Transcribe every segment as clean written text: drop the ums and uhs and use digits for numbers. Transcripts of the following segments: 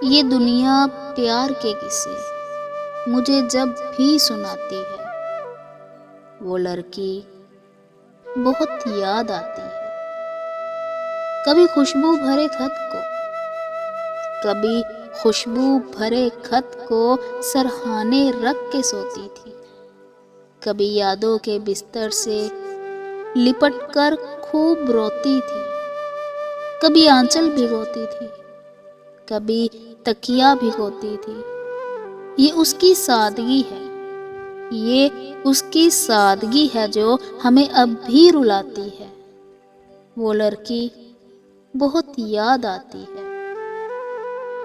یہ دنیا پیار کے قصے مجھے جب بھی سناتی ہے، وہ لڑکی بہت یاد آتی ہے۔ کبھی خوشبو بھرے خط کو سرہانے رکھ کے سوتی تھی، کبھی یادوں کے بستر سے لپٹ کر خوب روتی تھی، کبھی آنچل بھگوتی تھی، کبھی تکیا بھگوتی تھی۔ یہ اس کی سادگی ہے جو ہمیں اب بھی رلاتی ہے۔ وہ لڑکی بہت یاد آتی ہے۔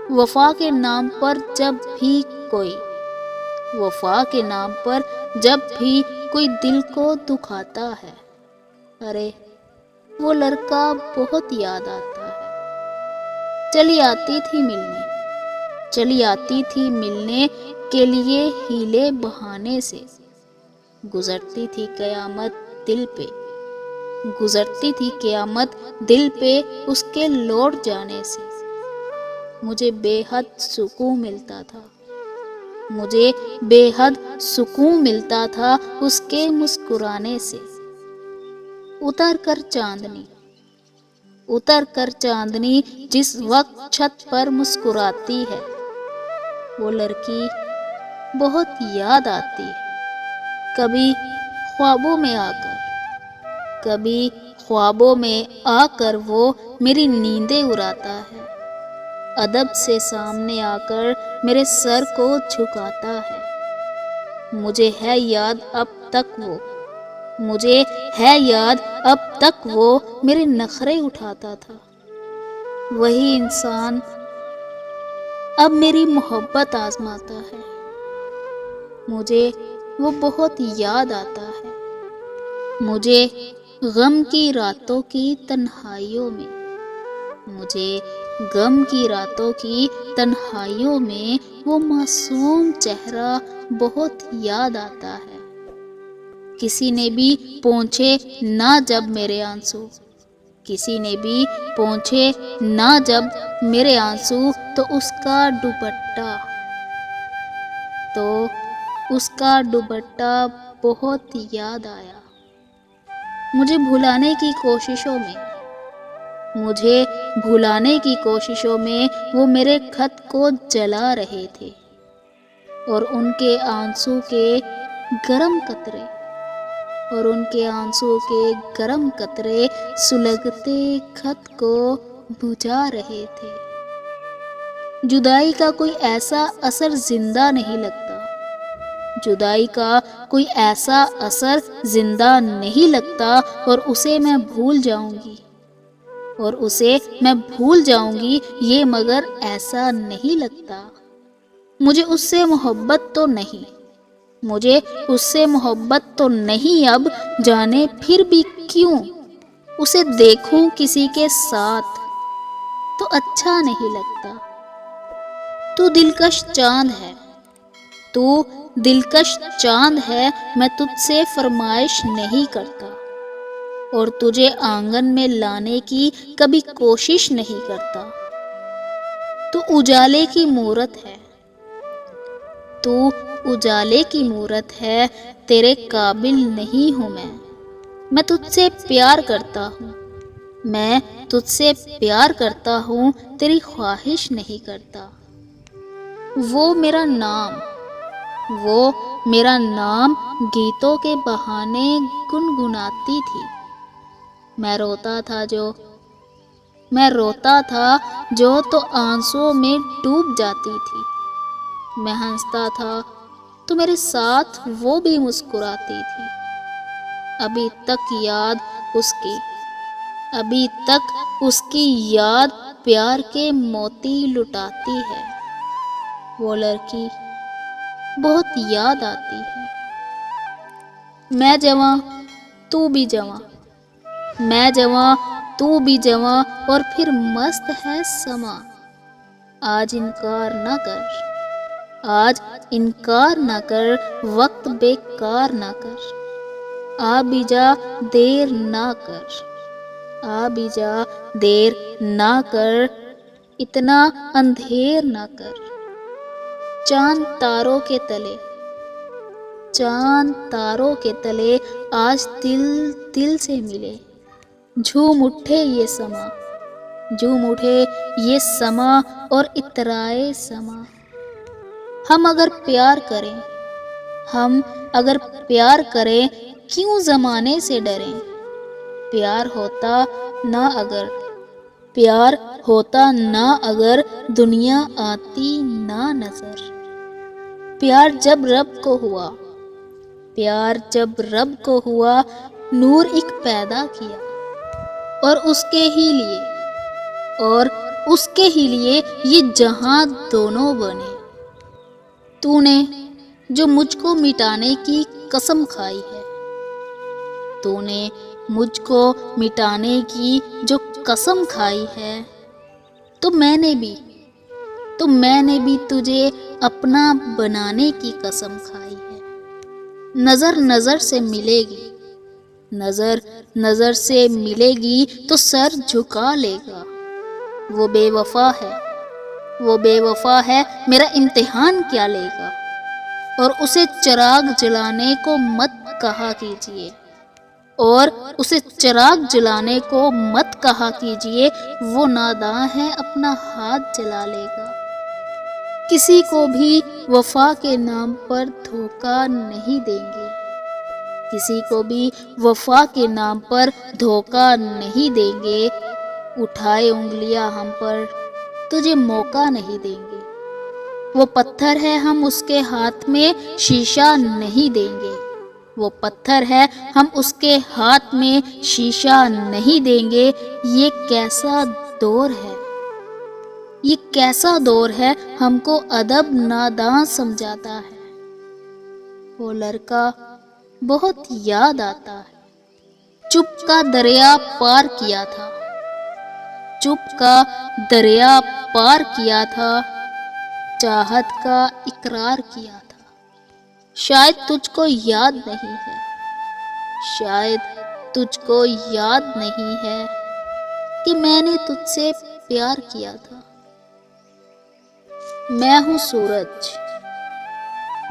وفا کے نام پر جب بھی کوئی دل کو دکھاتا ہے، ارے وہ لڑکا بہت یاد آتا ہے۔ چلی آتی تھی ملنے کے لیے ہیلے بہانے سے، گزرتی تھی قیامت دل پہ اس کے لوٹ جانے سے۔ مجھے بے حد سکون ملتا تھا اس کے مسکرانے سے۔ اتر کر چاندنی جس وقت چھت پر مسکراتی ہے، وہ لڑکی بہت یاد آتی ہے۔ کبھی خوابوں میں آ کر وہ میری نیندیں اڑاتا ہے، ادب سے سامنے آ کر میرے سر کو جھکاتا ہے۔ مجھے ہے یاد اب تک وہ میرے نخرے اٹھاتا تھا۔ وہی انسان اب میری محبت آزماتا ہے۔ مجھے وہ بہت یاد آتا ہے۔ مجھے غم کی راتوں کی تنہائیوں میں وہ معصوم چہرہ بہت یاد آتا ہے۔ کسی نے بھی پوچھے نہ جب میرے آنسو تو اس کا دوپٹہ بہت یاد آیا۔ مجھے بھلانے کی کوششوں میں وہ میرے خط کو جلا رہے تھے، اور ان کے آنسو کے گرم قطرے سلگتے خط کو بجھا رہے تھے۔ جدائی کا کوئی ایسا اثر زندہ نہیں لگتا، اور اسے میں بھول جاؤں گی یہ مگر ایسا نہیں لگتا۔ مجھے اس سے محبت تو نہیں اب، جانے پھر بھی کیوں اسے دیکھوں کسی کے ساتھ تو اچھا نہیں لگتا۔ تو دلکش چاند ہے، میں تجھ سے فرمائش نہیں کرتا، اور تجھے آنگن میں لانے کی کبھی کوشش نہیں کرتا۔ تو اجالے کی مورت ہے، تیرے قابل نہیں ہوں میں تجھ سے پیار کرتا ہوں، تیری خواہش نہیں کرتا۔ وہ میرا نام گیتوں کے بہانے گنگناتی تھی۔ میں روتا تھا جو تو آنسوؤں میں ڈوب جاتی تھی۔ میں ہنستا تھا تو میرے ساتھ وہ بھی مسکراتی تھی۔ ابھی تک اس کی یاد پیار کے موتی لٹاتی ہے۔ وہ لڑکی بہت یاد آتی ہے۔ میں جواں تو بھی جواں اور پھر مست ہے سما۔ آج انکار نہ کر، وقت بیکار نہ کر، آ بھی جا دیر نہ کر، آ بھی جا دیر نہ کر، اتنا اندھیر نہ کر۔ چاند تاروں کے تلے، چاند تاروں کے تلے آج دل دل سے ملے۔ جھوم اٹھے یہ سما، جھوم اٹھے یہ سما اور اترائے سما۔ ہم اگر پیار کریں، ہم اگر پیار کریں، کیوں زمانے سے ڈریں؟ پیار ہوتا نہ اگر، پیار ہوتا نہ اگر، دنیا آتی نہ نظر۔ پیار جب رب کو ہوا، پیار جب رب کو ہوا، نور ایک پیدا کیا، اور اس کے ہی لیے، اور اس کے ہی لیے یہ جہاں دونوں بنے۔ تو نے جو مجھ کو مٹانے کی قسم کھائی ہے، تو نے مجھ کو مٹانے کی جو قسم کھائی ہے، تو میں نے بھی تجھے اپنا بنانے کی قسم کھائی ہے۔ نظر نظر سے ملے گی، نظر نظر سے ملے گی تو سر جھکا لے گا۔ وہ بے وفا ہے، وہ بے وفا ہے، میرا امتحان کیا لے گا؟ اور اسے چراغ جلانے کو مت کہا کیجیے، اور اسے چراغ جلانے کو مت کہا کیجیے، وہ ناداں ہے اپنا ہاتھ جلا لے گا۔ کسی کو بھی وفا کے نام پر دھوکہ نہیں دیں گے، کسی کو بھی وفا کے نام پر دھوکہ نہیں دیں گے۔ اٹھائے انگلیاں ہم پر، تجھے موقع نہیں دیں گے۔ وہ پتھر ہے، ہم اس کے ہاتھ میں شیشہ نہیں دیں گے۔ وہ پتھر ہے، ہم اس کے ہاتھ میں شیشہ نہیں دیں گے۔ یہ کیسا دور ہے، یہ کیسا دور ہے، ہم کو ادب ناداں سمجھاتا ہے۔ وہ لڑکا بہت یاد آتا ہے، چپ کا دریا پار کیا تھا، چپ کا دریا پار کیا تھا، چاہت کا اقرار کیا تھا۔ شاید تجھ کو یاد نہیں ہے، شاید تجھ کو یاد نہیں ہے کہ میں نے تجھ سے پیار کیا تھا۔ میں ہوں سورج،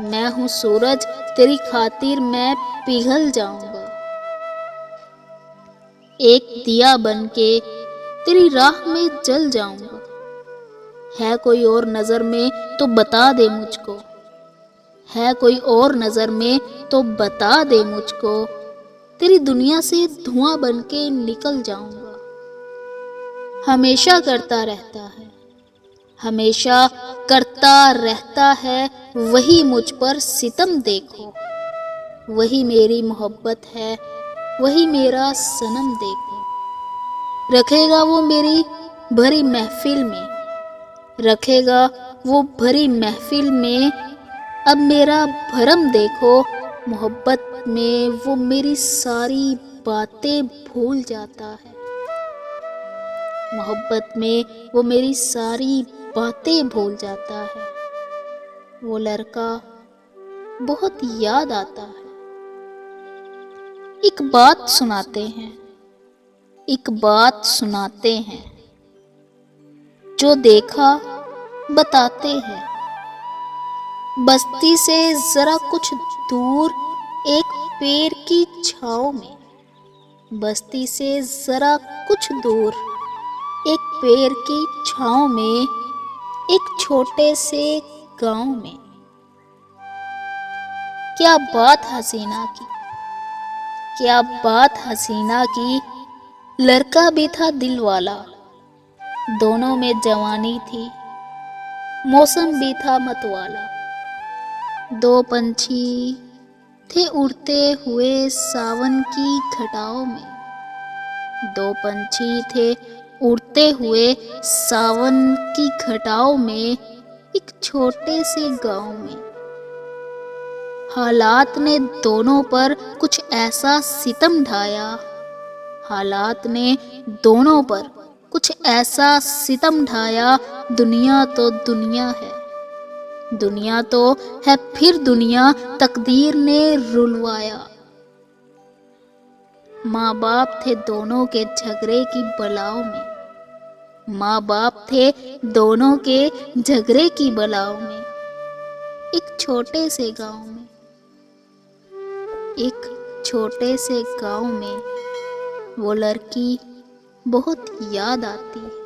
میں ہوں سورج، تیری خاطر میں پگھل جاؤں گا۔ ایک دیا بن کے تیری راہ میں جل جاؤں گا۔ ہے کوئی اور نظر میں تو بتا دے مجھ کو، ہے کوئی اور نظر میں تو بتا دے مجھ کو، تیری دنیا سے دھواں بن کے نکل جاؤں گا۔ ہمیشہ کرتا رہتا ہے، ہمیشہ کرتا رہتا ہے، وہی مجھ پر ستم دیکھو۔ وہی میری محبت ہے، وہی میرا صنم دیکھو۔ رکھے گا وہ میری بھری محفل میں، رکھے گا وہ بھری محفل میں، اب میرا بھرم دیکھو۔ محبت میں وہ میری ساری باتیں بھول جاتا ہے، محبت میں وہ میری ساری باتیں بھول جاتا ہے۔ وہ لڑکا بہت یاد آتا ہے۔ ایک بات سناتے ہیں، ایک بات سناتے ہیں، جو دیکھا بتاتے ہیں۔ بستی سے ذرا کچھ دور ایک پیڑ کی چھاؤں میں، بستی سے ذرا کچھ دور ایک پیڑ کی چھاؤں میں، ایک چھوٹے سے گاؤں میں۔ کیا بات حسینہ کی، کیا بات حسینہ کی، لڑکا بھی تھا دل والا، دونوں میں جوانی تھی، موسم بھی تھا متوالا۔ دو پنچھی تھے اڑتے ہوئے ساون کی گھٹاؤں میں، دو پنچھی تھے اڑتے ہوئے ساون کی گھٹاؤں میں، ایک چھوٹے سے گاؤں میں۔ حالات نے دونوں پر کچھ ایسا ستم ڈھایا، حالات نے دونوں پر کچھ ایسا ستم ڈھایا، دنیا تو دنیا ہے، دنیا تو ہے پھر دنیا، تقدیر نے رلوایا۔ ماں باپ تھے دونوں کے جھگڑے کی بلاؤں میں، ماں باپ تھے دونوں کے جھگڑے کی بلاؤں میں، ایک چھوٹے سے گاؤں میں، ایک چھوٹے سے گاؤں میں وہ لڑکی بہت یاد آتی ہے۔